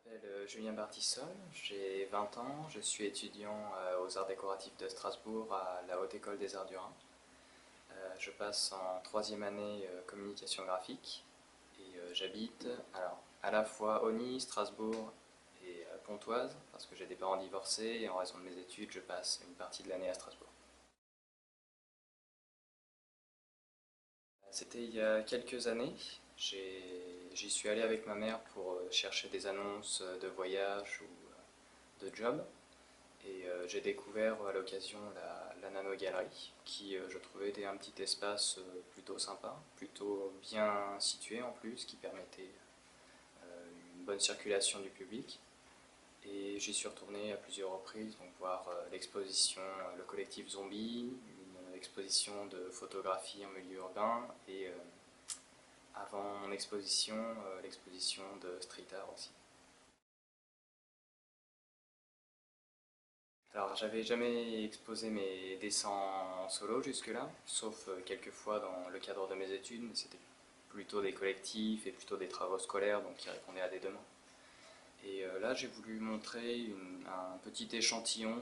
m'appelle Julien Bartissol, j'ai 20 ans, je suis étudiant aux Arts décoratifs de Strasbourg à la Haute École des Arts du Rhin. Je passe en troisième année communication graphique et j'habite alors, à la fois Osny, Strasbourg et Pontoise parce que j'ai des parents divorcés et en raison de mes études je passe une partie de l'année à Strasbourg. C'était il y a quelques années, j'y suis allé avec ma mère pour chercher des annonces de voyage ou de job. Et j'ai découvert à l'occasion la Nano Galerie, qui je trouvais était un petit espace plutôt sympa, plutôt bien situé en plus, qui permettait une bonne circulation du public. Et j'y suis retourné à plusieurs reprises, donc voir l'exposition Le Collectif Zombie, une exposition de photographie en milieu urbain, et avant mon exposition, l'exposition de street art aussi. Alors, j'avais jamais exposé mes dessins en solo jusque-là, sauf quelques fois dans le cadre de mes études, mais c'était plutôt des collectifs et plutôt des travaux scolaires, donc qui répondaient à des demandes. Et là, j'ai voulu montrer un petit échantillon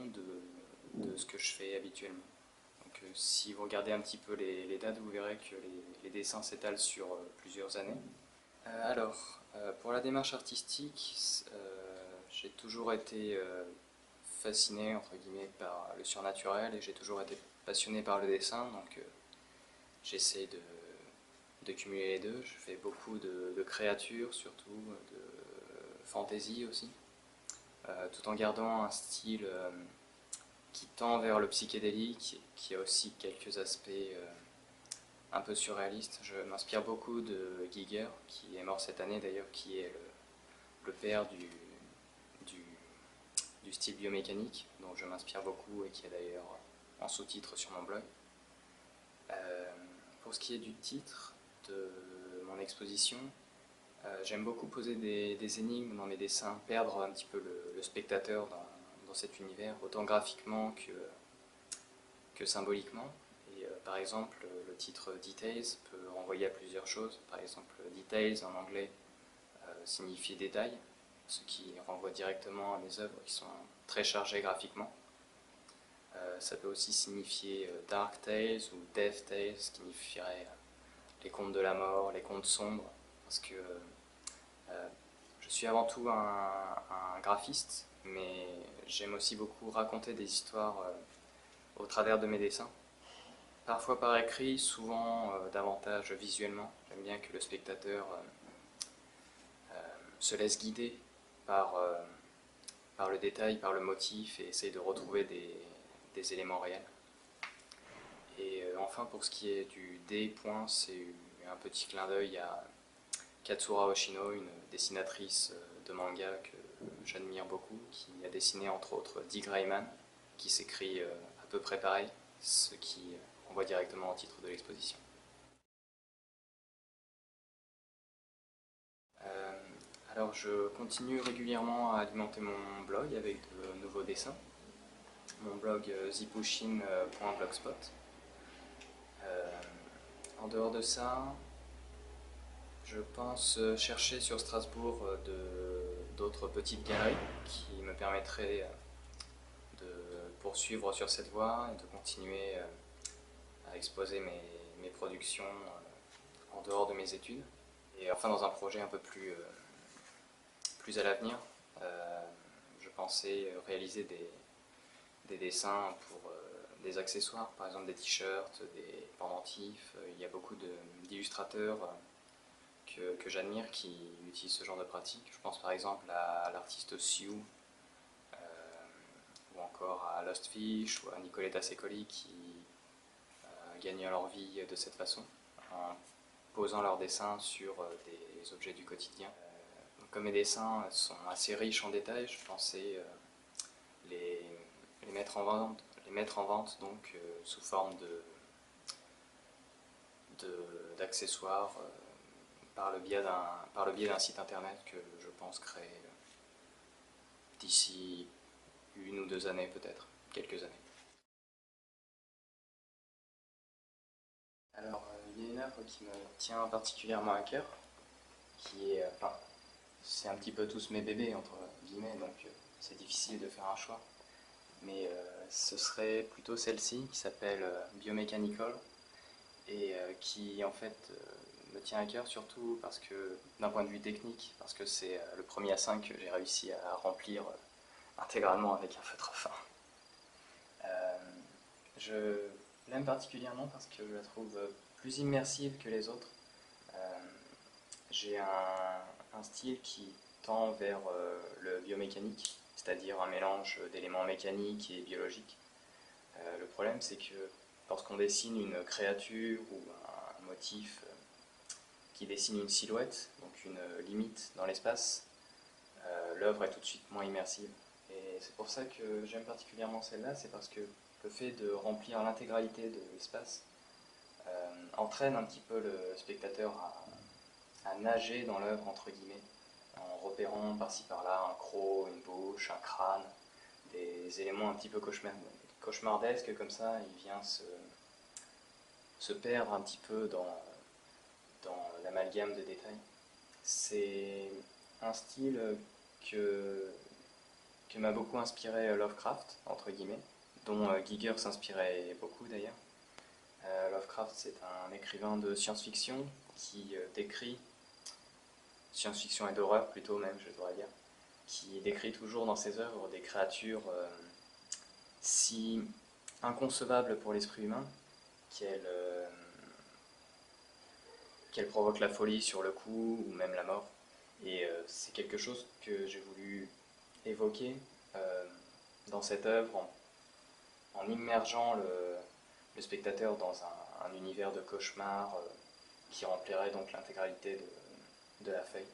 de ce que je fais habituellement. Donc, si vous regardez un petit peu les dates, vous verrez que les dessins s'étalent sur plusieurs années. Pour la démarche artistique, j'ai toujours été fasciné entre guillemets par le surnaturel et j'ai toujours été passionné par le dessin, donc j'essaie de cumuler les deux. Je fais beaucoup de créatures, surtout de fantasy aussi, tout en gardant un style qui tend vers le psychédélique, qui a aussi quelques aspects un peu surréalistes. Je m'inspire beaucoup de Giger, qui est mort cette année d'ailleurs, qui est le père du, du style biomécanique, dont je m'inspire beaucoup et qui est d'ailleurs en sous-titre sur mon blog. Euh, pour ce qui est du titre de mon exposition, j'aime beaucoup poser des énigmes dans mes dessins, perdre un petit peu le spectateur dans cet univers, autant graphiquement que symboliquement. Et par exemple, le titre Details peut renvoyer à plusieurs choses. Par exemple, Details en anglais signifie détail, ce qui renvoie directement à mes œuvres qui sont très chargées graphiquement. Ça peut aussi signifier Dark Tales ou Death Tales, ce qui signifierait les contes de la mort, les contes sombres, parce que je suis avant tout un graphiste, mais j'aime aussi beaucoup raconter des histoires au travers de mes dessins. Parfois par écrit, souvent davantage visuellement. J'aime bien que le spectateur se laisse guider par, par le détail, par le motif et essaye de retrouver des éléments réels. Et enfin, pour ce qui est du D point, c'est un petit clin d'œil à Katsura Oshino, une dessinatrice de manga que j'admire beaucoup, qui a dessiné entre autres Dick Grayman, qui s'écrit à peu près pareil, ce qui renvoie directement au titre de l'exposition. Euh, alors je continue régulièrement à alimenter mon blog avec de nouveaux dessins. Mon blog zipushin.blogspot. En dehors de ça, je pense chercher sur Strasbourg d'autres petites galeries qui me permettraient de poursuivre sur cette voie et de continuer à exposer mes productions en dehors de mes études. Et enfin, dans un projet un peu plus à l'avenir, je pensais réaliser des dessins pour des accessoires, par exemple des t-shirts, des pendentifs. Il y a beaucoup d'illustrateurs que j'admire qui utilisent ce genre de pratique. Je pense par exemple à l'artiste Sue ou encore à Lost Fish ou à Nicoletta Secoli qui gagnent leur vie de cette façon en posant leurs dessins sur des objets du quotidien. Comme mes dessins sont assez riches en détails, je pensais les, les mettre en vente donc sous forme d'accessoires par le biais d'un site internet que je pense créer d'ici une ou deux années peut-être, quelques années. Alors, il y a une œuvre qui me tient particulièrement à cœur, qui est, enfin, c'est un petit peu tous mes bébés, entre guillemets, donc c'est difficile de faire un choix. Mais ce serait plutôt celle-ci qui s'appelle Biomechanical et qui en fait me tient à cœur surtout parce que d'un point de vue technique, parce que c'est le premier A5 que j'ai réussi à remplir intégralement avec un feutre fin. Je l'aime particulièrement parce que je la trouve plus immersive que les autres. J'ai un style qui tend vers le biomécanique, c'est-à-dire un mélange d'éléments mécaniques et biologiques. Le problème, c'est que lorsqu'on dessine une créature ou un motif qui dessine une silhouette, donc une limite dans l'espace, l'œuvre est tout de suite moins immersive. Et c'est pour ça que j'aime particulièrement celle-là, c'est parce que le fait de remplir l'intégralité de l'espace entraîne un petit peu le spectateur à nager dans l'œuvre, entre guillemets, en repérant par-ci par-là un croc, une bouche, un crâne, des éléments un petit peu cauchemardesques comme ça. Il vient se perdre un petit peu dans l'amalgame de détails. C'est un style que m'a beaucoup inspiré Lovecraft, entre guillemets, dont Giger s'inspirait beaucoup d'ailleurs. Lovecraft, c'est un écrivain de science-fiction qui décrit, science-fiction et d'horreur plutôt même, je devrais dire, qui décrit toujours dans ses œuvres des créatures si inconcevables pour l'esprit humain qu'elles provoquent la folie sur le coup ou même la mort. Et c'est quelque chose que j'ai voulu évoquer dans cette œuvre en immergeant le spectateur dans un univers de cauchemar qui remplirait donc l'intégralité de la feuille.